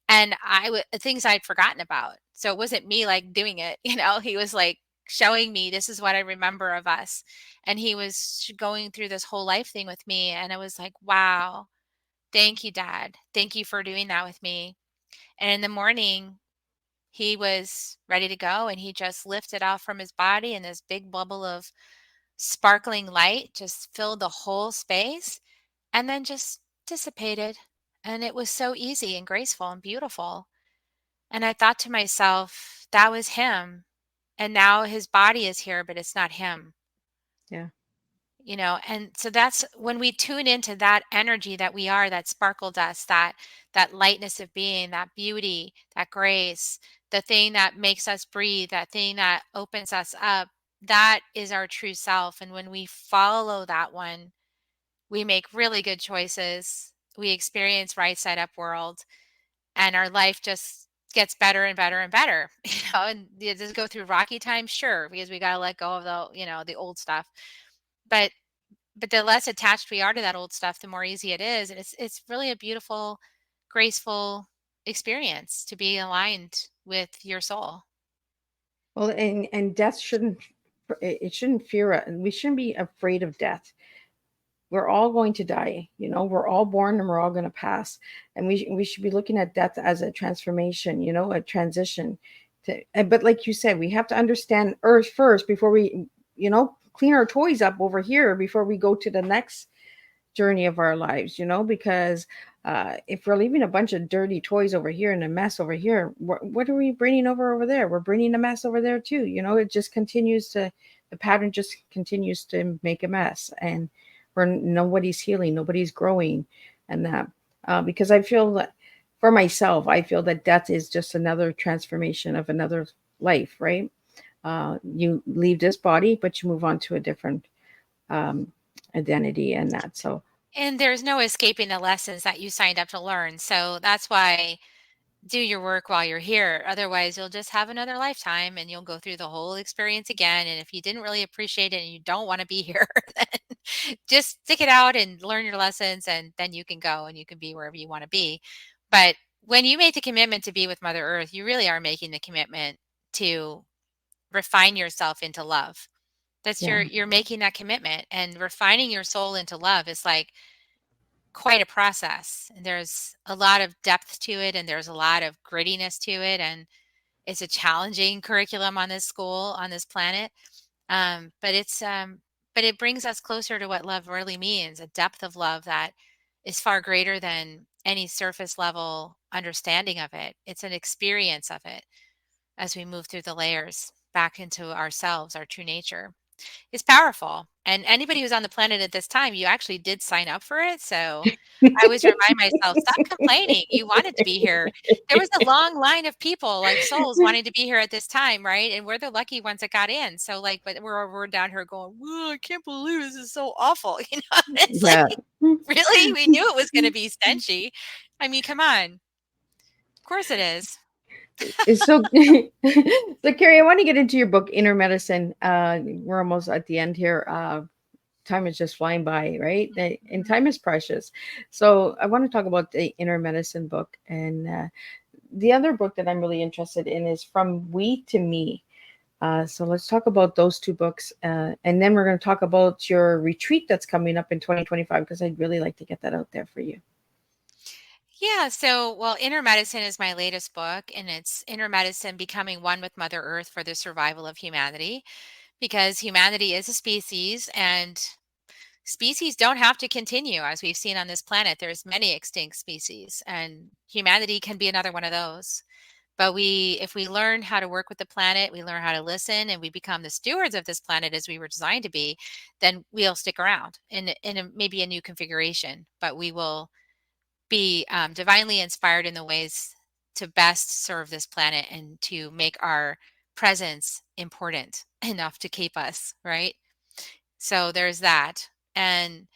And things I'd forgotten about. So it wasn't me like doing it, he was like showing me, "This is what I remember of us." And he was going through this whole life thing with me. And I was like, wow, thank you, Dad. Thank you for doing that with me. And in the morning, he was ready to go, and he just lifted off from his body, and this big bubble of sparkling light just filled the whole space and then just dissipated. And it was so easy and graceful and beautiful. And I thought to myself, that was him. And now his body is here, but it's not him. Yeah. And so that's when we tune into that energy that we are, that sparkle dust, that lightness of being, that beauty, that grace, the thing that makes us breathe, that thing that opens us up. That is our true self. And when we follow that one, we make really good choices. We experience right side up world, and our life just gets better and better and better. And does it go through rocky times? Sure, because we got to let go of the old stuff. But the less attached we are to that old stuff, the more easy it is. And it's really a beautiful, graceful experience to be aligned with your soul. Well, and death shouldn't, it shouldn't fear us. We shouldn't be afraid of death. We're all going to die. We're all born and we're all going to pass. And we should be looking at death as a transformation, a transition. But like you said, we have to understand Earth first before we, clean our toys up over here before we go to the next journey of our lives, because if we're leaving a bunch of dirty toys over here and a mess over here, what are we bringing over there? We're bringing a mess over there too. It just continues to, the pattern just continues to make a mess, and where nobody's healing, nobody's growing. And that, because I feel that for myself, I feel that death is just another transformation of another life, right? You leave this body, but you move on to a different identity and that. So And there's no escaping the lessons that you signed up to learn. So that's why do your work while you're here. Otherwise, you'll just have another lifetime and you'll go through the whole experience again. And if you didn't really appreciate it and you don't want to be here, then just stick it out and learn your lessons, and then you can go and you can be wherever you want to be. But when you make the commitment to be with Mother Earth, you really are making the commitment to refine yourself into love. That's yeah. you're making that commitment, and refining your soul into love is like quite a process. And there's a lot of depth to it, and there's a lot of grittiness to it, and it's a challenging curriculum on this school, on this planet. But it brings us closer to what love really means, a depth of love that is far greater than any surface level understanding of it. It's an experience of it as we move through the layers back into ourselves, our true nature. It's powerful. And anybody who's on the planet at this time, you actually did sign up for it. So I always remind myself, stop complaining. You wanted to be here. There was a long line of people, like souls, wanting to be here at this time, right? And we're the lucky ones that got in. So like, but we're down here going, "Whoa, I can't believe this is so awful." It's like, Yeah. really? We knew it was going to be stenchy. I mean, come on. Of course it is. It's so so Kerry, I want to get into your book, Inner Medicine. We're almost at the end here. Time is just flying by, right? And Mhm. time is precious. So I want to talk about the Inner Medicine book. And the other book that I'm really interested in is From We to Me. So let's talk about those two books. And then we're going to talk about your retreat that's coming up in 2025, because I'd really like to get that out there for you. Yeah, so well, Inner Medicine is my latest book, and it's Inner Medicine Becoming One with Mother Earth for the Survival of Humanity, because humanity is a species, and species don't have to continue. As we've seen on this planet, there's many extinct species, and humanity can be another one of those. But if we learn how to work with the planet, we learn how to listen, and we become the stewards of this planet as we were designed to be, then we'll stick around maybe a new configuration, but we will be divinely inspired in the ways to best serve this planet and to make our presence important enough to keep us, right? So there's that. And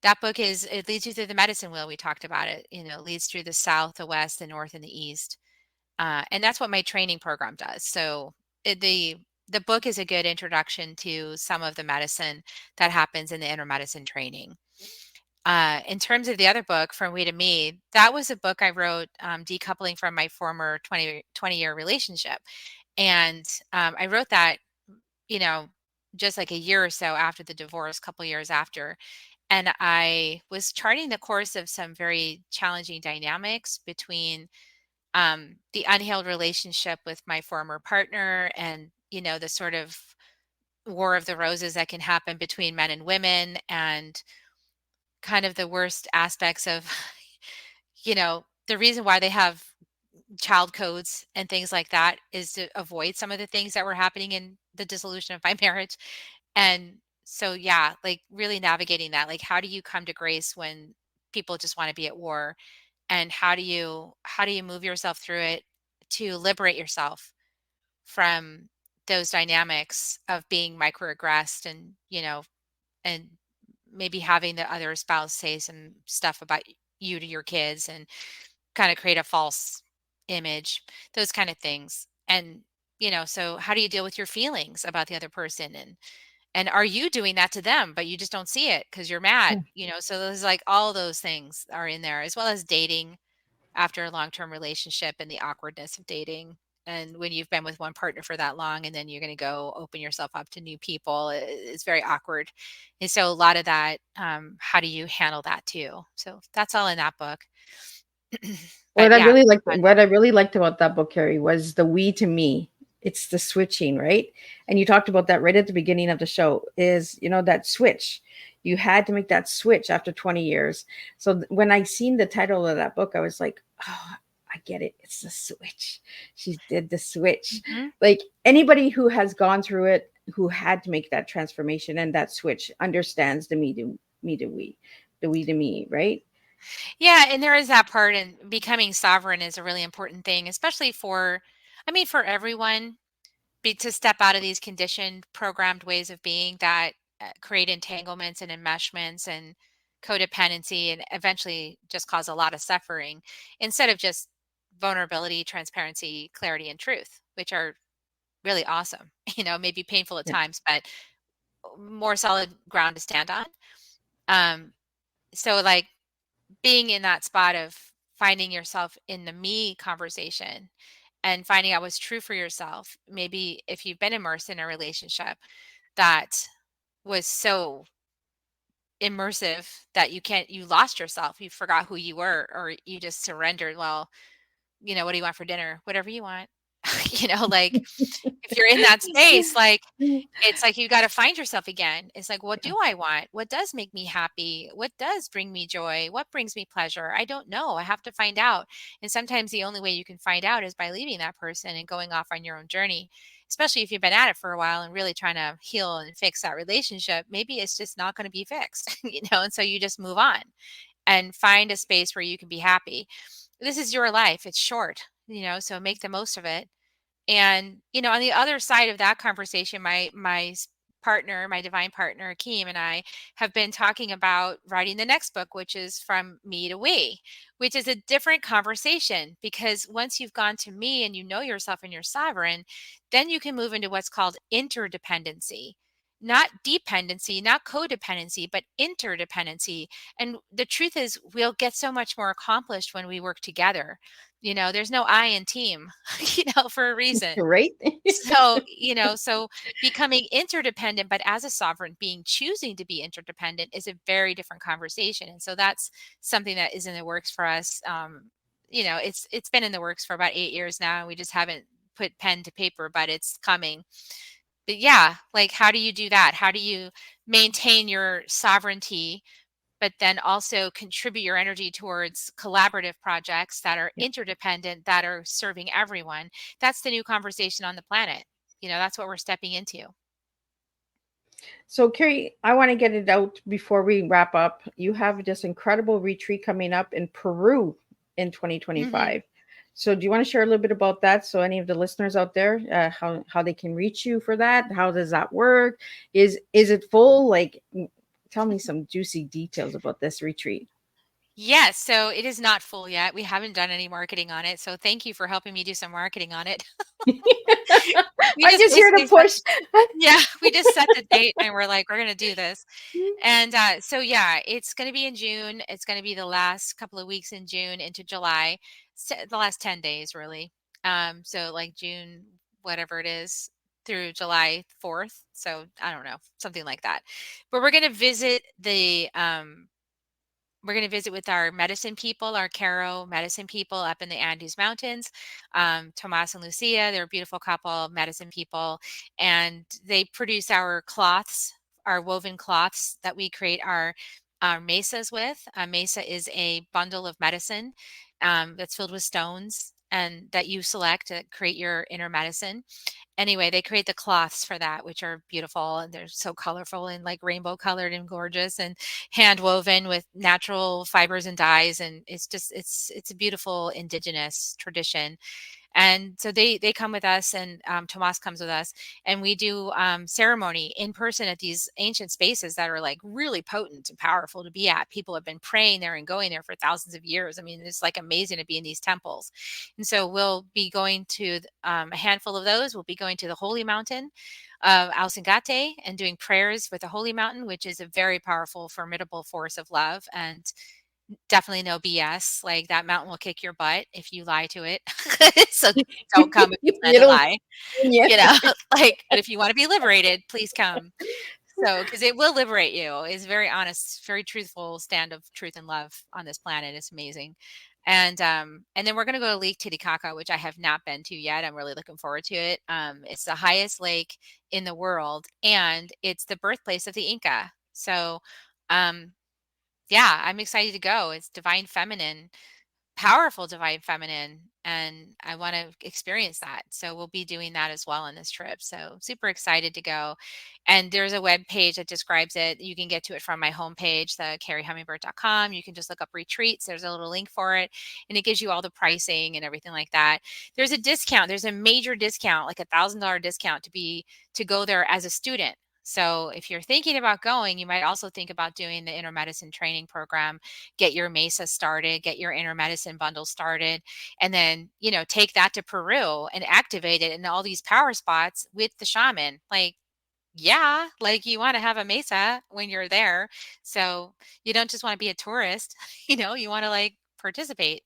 that book it leads you through the medicine wheel. We talked about it, leads through the south, the west, the north, and the east. And that's what my training program does. So the book is a good introduction to some of the medicine that happens in the inner medicine training. In terms of the other book, From We to Me, that was a book I wrote decoupling from my former 20-year relationship. And I wrote that, you know, just like a year or so after the divorce, a couple years after. And I was charting the course of some very challenging dynamics between the unhealed relationship with my former partner and, the sort of war of the roses that can happen between men and women, and kind of the worst aspects of, the reason why they have child codes and things like that is to avoid some of the things that were happening in the dissolution of my marriage. And so, yeah, like really navigating that, like how do you come to grace when people just want to be at war, and how do you move yourself through it to liberate yourself from those dynamics of being microaggressed, and and maybe having the other spouse say some stuff about you to your kids and kind of create a false image, those kind of things. And so how do you deal with your feelings about the other person, and are you doing that to them but you just don't see it because you're mad, so there's like all those things are in there, as well as dating after a long-term relationship and the awkwardness of dating, and when you've been with one partner for that long and then you're going to go open yourself up to new people, it's very awkward. And so a lot of that, how do you handle that too? So that's all in that book. But yeah. What I really liked about that book, Kerry, was the we to me. It's the switching, right? And you talked about that right at the beginning of the show, is, that switch. You had to make that switch after 20 years. So when I seen the title of that book, I was like, oh, I get it. It's the switch. She did the switch. Mhm. Like anybody who has gone through it, who had to make that transformation and that switch, understands the me to we, the we to me, right? Yeah, and there is that part, and becoming sovereign is a really important thing, especially I mean, for everyone, to step out of these conditioned, programmed ways of being that create entanglements and enmeshments and codependency, and eventually just cause a lot of suffering, instead of just vulnerability, transparency, clarity, and truth, which are really awesome. Maybe painful at Yeah. times, but more solid ground to stand on. Um, so like being in that spot of finding yourself in the me conversation and finding out what's true for yourself. Maybe if you've been immersed in a relationship that was so immersive that you lost yourself, you forgot who you were, or you just surrendered. Well, what do you want for dinner? Whatever you want. Like if you're in that space, like it's like you got to find yourself again. It's like, what do I want? What does make me happy? What does bring me joy? What brings me pleasure? I don't know. I have to find out. And sometimes the only way you can find out is by leaving that person and going off on your own journey, especially if you've been at it for a while and really trying to heal and fix that relationship. Maybe it's just not going to be fixed, and so you just move on and find a space where you can be happy. This is your life. It's short, so make the most of it. And, on the other side of that conversation, partner, my divine partner, Akeem, and I have been talking about writing the next book, which is From Me to We, which is a different conversation, because once you've gone to me and you know yourself and you're sovereign, then you can move into what's called interdependency. not dependency, not codependency, but interdependency. And the truth is, we'll get so much more accomplished when we work together. There's no I in team, for a reason. Right? So becoming interdependent, but as a sovereign being, choosing to be interdependent is a very different conversation. And so that's something that is in the works for us. It's been in the works for about 8 years now, and we just haven't put pen to paper, but it's coming. But yeah, like, how do you do that? How do you maintain your sovereignty, but then also contribute your energy towards collaborative projects that are Yeah. interdependent, that are serving everyone? That's the new conversation on the planet. That's what we're stepping into. So, Kerry, I want to get it out before we wrap up. You have this incredible retreat coming up in Peru in Hmm. 2025. So, do you want to share a little bit about that? So, any of the listeners out there, how they can reach you for that? How does that work? Is it full? Like, tell me some juicy details about this retreat. Yes, so it is not full yet. We haven't done any marketing on it. So thank you for helping me do some marketing on it. We I'm just just here to basically set, push. yeah, we just set the date and we're like, we're going to do this. And so, yeah, it's going to be in June. It's going to be the last couple of weeks in June into July, the last 10 days, really. So, like June, whatever it is, through July 4th. So, I don't know, something like that. But we're going to visit with our medicine people, our Caro medicine people up in the Andes Mountains. Tomas and Lucia, they're a beautiful couple, medicine people, and they produce our cloths, our woven cloths that we create our mesas with. A mesa is a bundle of medicine that's filled with stones and that you select to create your inner medicine. Anyway, they create the cloths for that, which are beautiful, and they're so colorful and like rainbow colored and gorgeous and hand woven with natural fibers and dyes. And it's a beautiful indigenous tradition. And so they come with us, and Tomas comes with us, and we do ceremony in person at these ancient spaces that are like really potent and powerful to be at. People have been praying there and going there for thousands of years. I mean, it's like amazing to be in these temples. And so we'll be going to a handful of those. We'll be going to the holy mountain of Alsingate and doing prayers with the holy mountain, which is a very powerful, formidable force of love. And definitely no BS. Like, that mountain will kick your butt if you lie to it. So don't come if you plan You to don't. lie, Yeah. you know, like, but if you want to be liberated, please come. So, because it will liberate you. It's very honest, very truthful stand of truth and love on this planet. It's amazing. And then we're gonna go to Lake Titicaca, which I have not been to yet. I'm really looking forward to it. It's the highest lake in the world, and it's the birthplace of the Inca. So, um, yeah, I'm excited to go. It's divine feminine, powerful divine feminine, and I want to experience that. So we'll be doing that as well on this trip. So super excited to go. And there's a web page that describes it. You can get to it from my homepage, the kerryhummingbird.com. You can just look up retreats. There's a little link for it, and it gives you all the pricing and everything like that. There's a discount. There's a major discount, like $1,000 discount to go there as a student. So if you're thinking about going, you might also think about doing the inner medicine training program, get your mesa started, get your inner medicine bundle started, and then, take that to Peru and activate it in all these power spots with the shaman. Like, yeah, like, you want to have a mesa when you're there. So you don't just want to be a tourist, you want to like participate.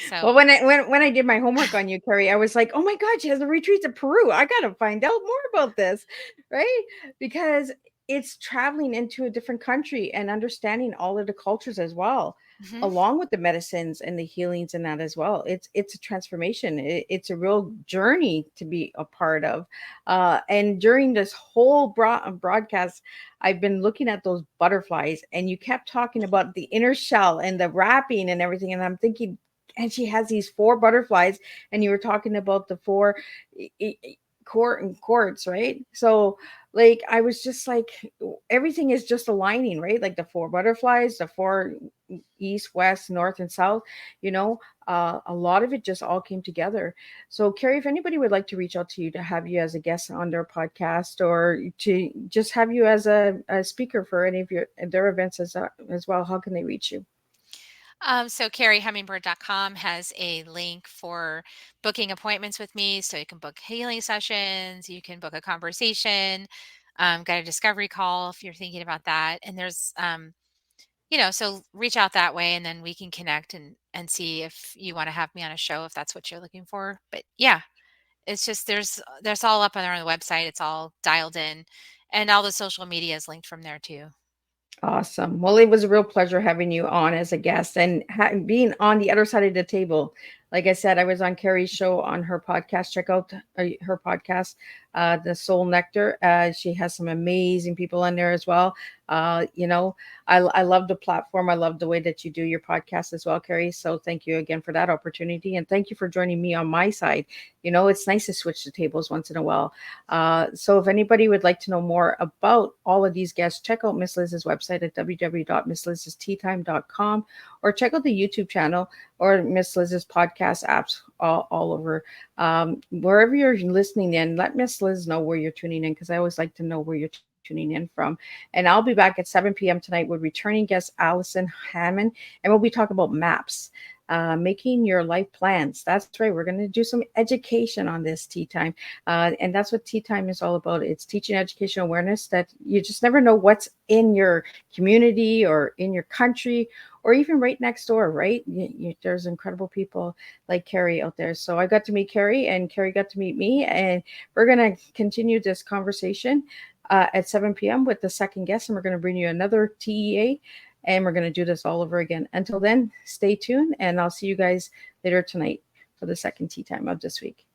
So Well, when I did my homework on you, Carrie, I was like, "Oh my God, she has a retreat to Peru. I got to find out more about this," right? Because it's traveling into a different country and understanding all of the cultures as well, mhm. along with the medicines and the healings and that as well. It's a transformation. It's a real journey to be a part of. And during this whole broadcast, I've been looking at those butterflies, and you kept talking about the inner shell and the wrapping and everything, and I'm thinking and she has these four butterflies, and you were talking about the four chords, right? So like I was just like everything is just aligning, right? Like the four butterflies, the four east, west, north, and south, you know. A lot of it just all came together. So Carrie, if anybody would like to reach out to you to have you as a guest on their podcast, or to just have you as a speaker for any of their events as well, how can they reach you? So kerryhummingbird.com has a link for booking appointments with me. So you can book healing sessions, you can book a conversation. Got a discovery call if you're thinking about that. And there's, so reach out that way, and then we can connect and see if you want to have me on a show if that's what you're looking for. But yeah, it's just there's all up on the website. It's all dialed in, and all the social media is linked from there too. Awesome. Well, it was a real pleasure having you on as a guest and being on the other side of the table. Like I said, I was on Kerry's show on her podcast. Check out her podcast, The Soul Nectar. She has some amazing people on there as well. I love the platform. I love the way that you do your podcast as well, Kerry. So thank you again for that opportunity. And thank you for joining me on my side. It's nice to switch the tables once in a while. So if anybody would like to know more about all of these guests, check out Miss Liz's website at www.misslizsteatime.com, or check out the YouTube channel or Miss Liz's podcast apps all over. Wherever you're listening in, let Miss Liz know where you're tuning in, because I always like to know where you're tuning in from. And I'll be back at 7 p.m. tonight with returning guest Allison Hammond, and we'll be talking about maps. Making your life plans. That's right. We're going to do some education on this tea time. And that's what tea time is all about. It's teaching education awareness that you just never know what's in your community or in your country or even right next door, right? There's incredible people like Kerry out there. So I got to meet Kerry, and Kerry got to meet me. And we're going to continue this conversation at 7 p.m. with the second guest. And we're going to bring you another TEA. And we're going to do this all over again. Until then, stay tuned, and I'll see you guys later tonight for the second tea time of this week.